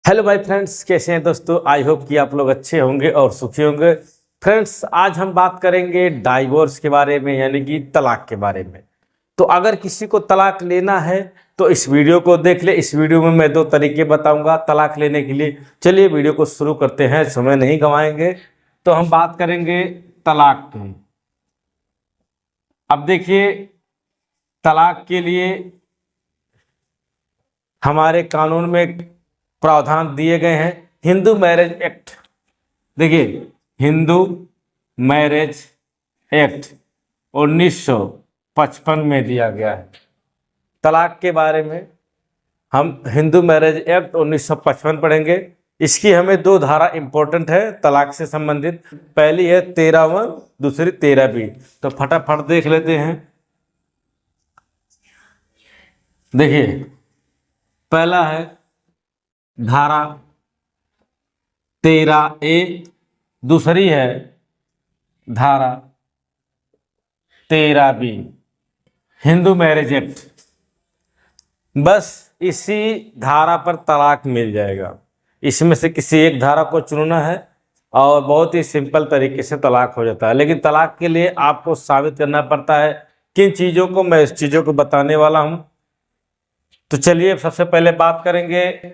Hello भाई friends, कैसे हैं दोस्तों। आई होप कि आप लोग अच्छे होंगे और सुखी होंगे। फ्रेंड्स, आज हम बात करेंगे डाइवोर्स के बारे में, यानी कि तलाक के बारे में। तो अगर किसी को तलाक लेना है तो इस वीडियो को देख ले। इस वीडियो में मैं 2 तरीके बताऊंगा तलाक लेने के लिए। चलिए वीडियो को शुरू करते हैं, समय नहीं गंवाएंगे। तो हम बात करेंगे तलाक की। अब देखिए, तलाक के लिए हमारे कानून में प्रावधान दिए गए हैं। हिंदू मैरिज एक्ट, देखिए, हिंदू मैरिज एक्ट 1955 में दिया गया है तलाक के बारे में। हम हिंदू मैरिज एक्ट 1955 पढ़ेंगे। इसकी हमें 2 धारा इंपॉर्टेंट है तलाक से संबंधित। पहली है 13(1), दूसरी 13(b). तो फटाफट देख लेते हैं। देखिए, पहला है धारा 13(a), दूसरी है धारा 13(b) हिंदू मैरिज एक्ट। बस इसी धारा पर तलाक मिल जाएगा। इसमें से किसी एक धारा को चुनना है और बहुत ही सिंपल तरीके से तलाक हो जाता है। लेकिन तलाक के लिए आपको साबित करना पड़ता है किन चीज़ों को। मैं इस चीज़ों को बताने वाला हूँ। तो चलिए सबसे पहले बात करेंगे।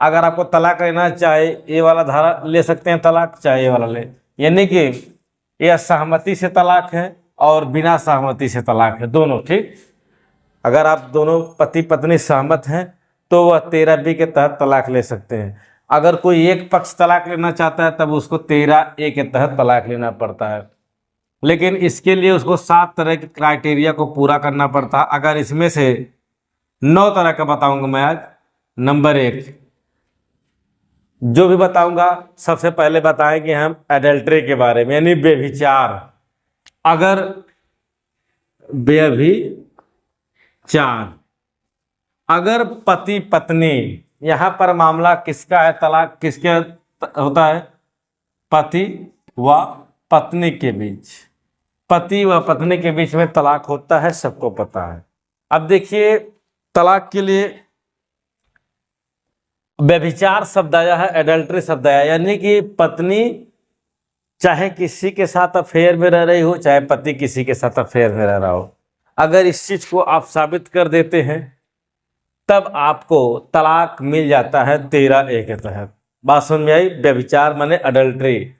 अगर आपको तलाक लेना चाहे, ये वाला धारा ले सकते हैं तलाक, चाहे ये वाला ले, यानी कि यह सहमति से तलाक है और बिना सहमति से तलाक है, दोनों। ठीक, अगर आप दोनों पति पत्नी सहमत हैं तो वह 13(b) के तहत तलाक ले सकते हैं। अगर कोई एक पक्ष तलाक लेना चाहता है तब उसको 13(a) के तहत तलाक लेना पड़ता है। लेकिन इसके लिए उसको 7 तरह के क्राइटेरिया को पूरा करना पड़ता है। अगर इसमें से 9 तरह का बताऊंगा मैं आज। नंबर 1 जो भी बताऊंगा, सबसे पहले बताएंगे हम एडल्ट्री के बारे में, यानी व्यभिचार। अगर व्यभिचार, अगर पति पत्नी, यहाँ पर मामला किसका है, तलाक किसके होता है, पति व पत्नी के बीच। पति व पत्नी के बीच में तलाक होता है, सबको पता है। अब देखिए, तलाक के लिए व्यभिचार शब्द आया है, एडल्ट्री शब्द आया, यानी कि पत्नी चाहे किसी के साथ अफेयर में रह रही हो, चाहे पति किसी के साथ अफेयर में रह रहा हो, अगर इस चीज को आप साबित कर देते हैं तब आपको तलाक मिल जाता है 13(a) के तहत। बात समझ में आई। व्यभिचार माने एडल्ट्री,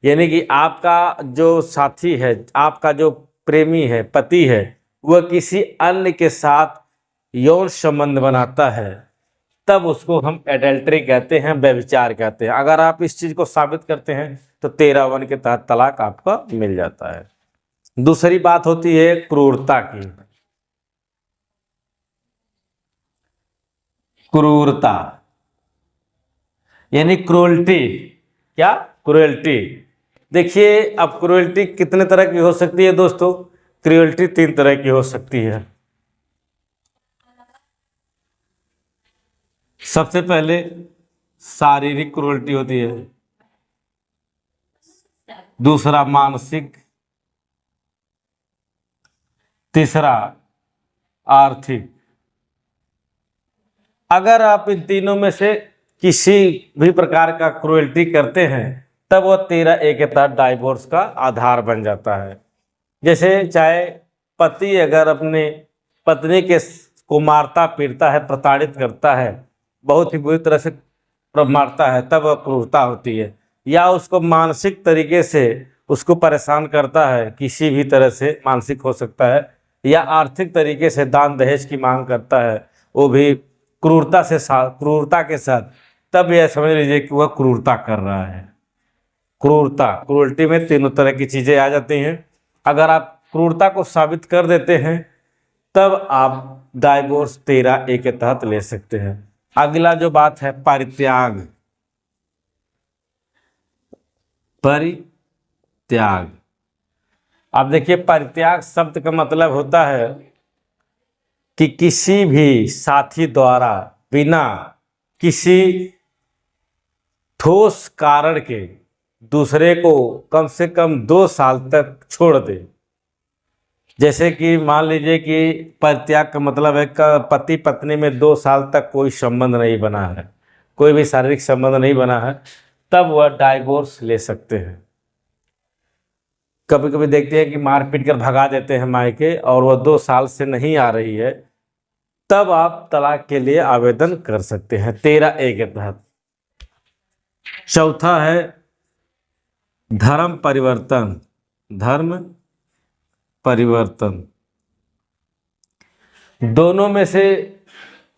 यानी कि आपका जो साथी है, आपका जो प्रेमी है, पति है, वह किसी अन्य के साथ यौन संबंध बनाता है, तब उसको हम एडल्ट्री कहते हैं, व्यभिचार कहते हैं। अगर आप इस चीज को साबित करते हैं तो 13(1) के तहत तलाक आपका मिल जाता है। दूसरी बात होती है क्रूरता की। क्रूरता यानी क्रूअल्टी। क्या? क्रूअल्टी। देखिए, अब क्रूअल्टी कितने तरह की हो सकती है दोस्तों? क्रूअल्टी 3 तरह की हो सकती है। सबसे पहले शारीरिक क्रूरल्टी होती है, दूसरा मानसिक, तीसरा आर्थिक। अगर आप इन तीनों में से किसी भी प्रकार का क्रूरल्टी करते हैं तब वह 13(a) के तहत डाइवोर्स का आधार बन जाता है। जैसे चाहे पति अगर अपने पत्नी के को मारता पीटता है, प्रताड़ित करता है, बहुत ही बुरी तरह से मारता है, तब वह क्रूरता होती है। या उसको मानसिक तरीके से उसको परेशान करता है, किसी भी तरह से, मानसिक हो सकता है, या आर्थिक तरीके से दान दहेज की मांग करता है, वो भी क्रूरता के साथ, तब यह समझ लीजिए कि वह क्रूरता कर रहा है। क्रूरल्टी में तीनों तरह की चीजें आ जाती हैं। अगर आप क्रूरता को साबित कर देते हैं तब आप डाइवोर्स 13(a) के तहत ले सकते हैं। अगला जो बात है परित्याग। परित्याग, अब देखिए, परित्याग शब्द का मतलब होता है कि किसी भी साथी द्वारा बिना किसी ठोस कारण के दूसरे को कम से कम 2 साल तक छोड़ दे। जैसे कि मान लीजिए कि परित्याग का मतलब है कि पति पत्नी में 2 साल तक कोई संबंध नहीं बना है, कोई भी शारीरिक संबंध नहीं बना है, तब वह डाइवोर्स ले सकते हैं। कभी कभी देखते हैं कि मार पीट कर भगा देते हैं मायके और वह 2 साल से नहीं आ रही है, तब आप तलाक के लिए आवेदन कर सकते हैं 13A के तहत। चौथा है धर्म परिवर्तन। धर्म परिवर्तन, दोनों में से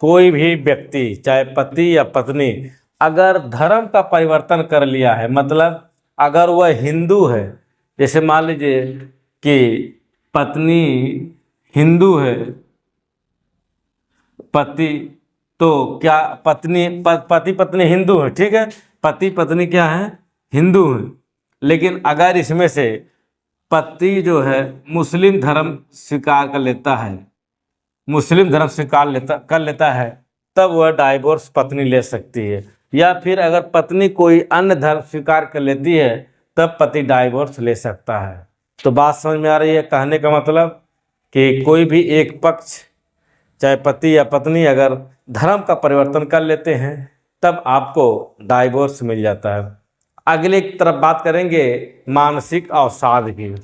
कोई भी व्यक्ति, चाहे पति या पत्नी, अगर धर्म का परिवर्तन कर लिया है, मतलब अगर वह हिंदू है, जैसे मान लीजिए कि पत्नी हिंदू है, पति, तो क्या पति पत्नी हिंदू है, ठीक है, पति पत्नी क्या है, हिंदू है, लेकिन अगर इसमें से पति जो है मुस्लिम धर्म स्वीकार कर लेता है, मुस्लिम धर्म स्वीकार कर लेता है, तब वह डाइवोर्स पत्नी ले सकती है। या फिर अगर पत्नी कोई अन्य धर्म स्वीकार कर लेती है, तब पति डाइवोर्स ले सकता है। तो बात समझ में आ रही है? कहने का मतलब कि कोई भी एक पक्ष, चाहे पति या पत्नी, अगर धर्म का परिवर्तन कर लेते हैं, तब आपको डाइवोर्स मिल जाता है। अगले की तरफ बात करेंगे मानसिक अवसाद की।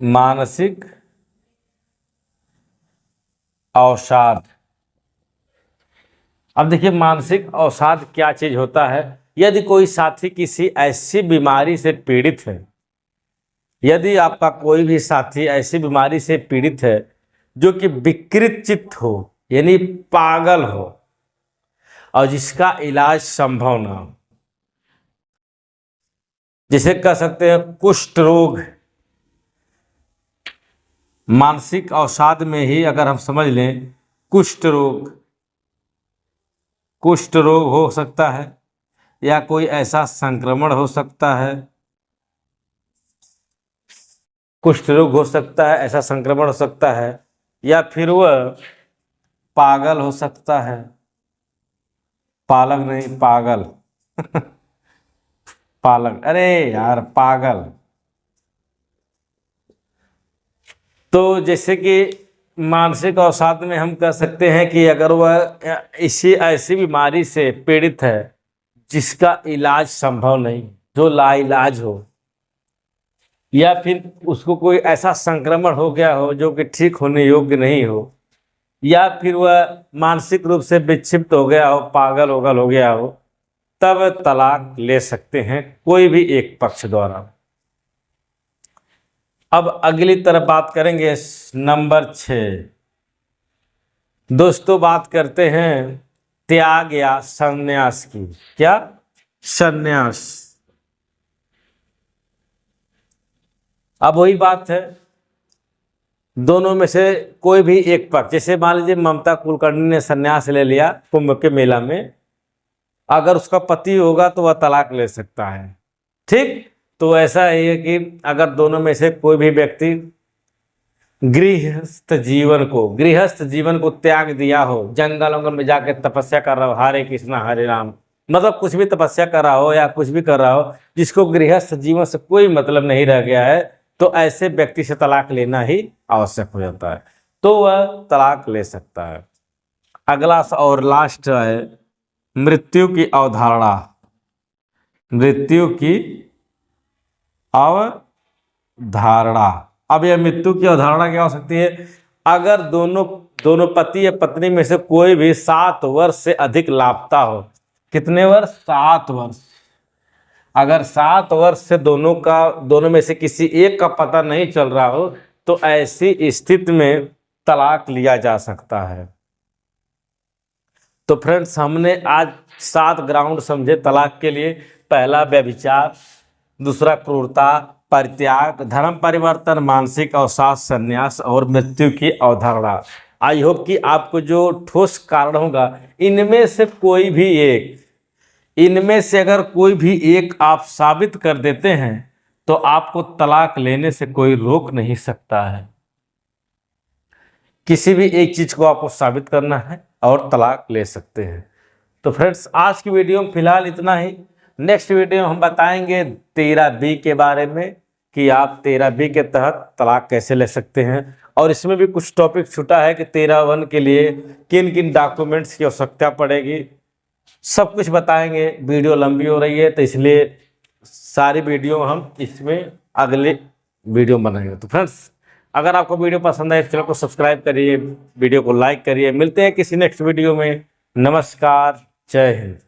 मानसिक अवसाद, अब देखिए मानसिक अवसाद क्या चीज होता है। यदि कोई साथी किसी ऐसी बीमारी से पीड़ित है, यदि आपका कोई भी साथी ऐसी बीमारी से पीड़ित है जो कि विकृत चित्त हो, यानी पागल हो, और जिसका इलाज संभव ना हो, जिसे कह सकते हैं कुष्ठ रोग, मानसिक अवसाद में ही अगर हम समझ लें कुष्ठ रोग हो सकता है, या कोई ऐसा संक्रमण हो सकता है, कुष्ठ रोग हो सकता है, ऐसा संक्रमण हो सकता है, या फिर वह पागल हो सकता है, पालक नहीं पागल पालक, अरे यार पागल। तो जैसे कि मानसिक अवसाद में हम कह सकते हैं कि अगर वह इसी ऐसी बीमारी से पीड़ित है जिसका इलाज संभव नहीं, जो लाइलाज हो, या फिर उसको कोई ऐसा संक्रमण हो गया हो जो कि ठीक होने योग्य नहीं हो, या फिर वह मानसिक रूप से विक्षिप्त हो गया हो, पागल हो गया हो, तब तलाक ले सकते हैं कोई भी एक पक्ष द्वारा। अब अगली तरफ बात करेंगे नंबर 6। दोस्तों बात करते हैं त्याग या संन्यास की। क्या? संन्यास। अब वही बात है, दोनों में से कोई भी एक पक्ष, जैसे मान लीजिए ममता कुलकर्णी ने संन्यास ले लिया कुंभ के मेला में, अगर उसका पति होगा तो वह तलाक ले सकता है, ठीक। तो ऐसा है कि अगर दोनों में से कोई भी व्यक्ति गृहस्थ जीवन को त्याग दिया हो, जंगल वंगल में जाके तपस्या कर रहा हो, हरे कृष्णा हरे राम, मतलब कुछ भी तपस्या कर रहा हो या कुछ भी कर रहा हो, जिसको गृहस्थ जीवन से कोई मतलब नहीं रह गया है, तो ऐसे व्यक्ति से तलाक लेना ही आवश्यक हो जाता है, तो वह तलाक ले सकता है। अगला और लास्ट है मृत्यु की अवधारणा। मृत्यु की अवधारणा, अब यह मृत्यु की अवधारणा क्या हो सकती है? अगर दोनों पति या पत्नी में से कोई भी 7 वर्ष से अधिक लापता हो। कितने वर्ष? 7 वर्ष। अगर 7 वर्ष से दोनों में से किसी एक का पता नहीं चल रहा हो, तो ऐसी स्थिति में तलाक लिया जा सकता है। तो फ्रेंड्स, हमने आज 7 ग्राउंड समझे तलाक के लिए। पहला व्यभिचार, दूसरा क्रूरता, परित्याग, धर्म परिवर्तन, मानसिक अवसाद, संन्यास और मृत्यु की अवधारणा। आई होप कि आपको जो ठोस कारण होगा, इनमें से अगर कोई भी एक आप साबित कर देते हैं, तो आपको तलाक लेने से कोई रोक नहीं सकता है। किसी भी एक चीज को आपको साबित करना है और तलाक ले सकते हैं। तो फ्रेंड्स, आज की वीडियो में फिलहाल इतना ही। नेक्स्ट वीडियो हम बताएंगे 13B के बारे में, कि आप 13B के तहत तलाक कैसे ले सकते हैं, और इसमें भी कुछ टॉपिक छूटा है कि 13(1) के लिए किन किन डॉक्यूमेंट्स की आवश्यकता पड़ेगी, सब कुछ बताएंगे। वीडियो लंबी हो रही है तो इसलिए सारी वीडियो हम इसमें अगले वीडियो में बनाएंगे। तो फ्रेंड्स, अगर आपको वीडियो पसंद आए, चैनल को सब्सक्राइब करिए, वीडियो को लाइक करिए। मिलते हैं किसी नेक्स्ट वीडियो में। नमस्कार, जय हिंद।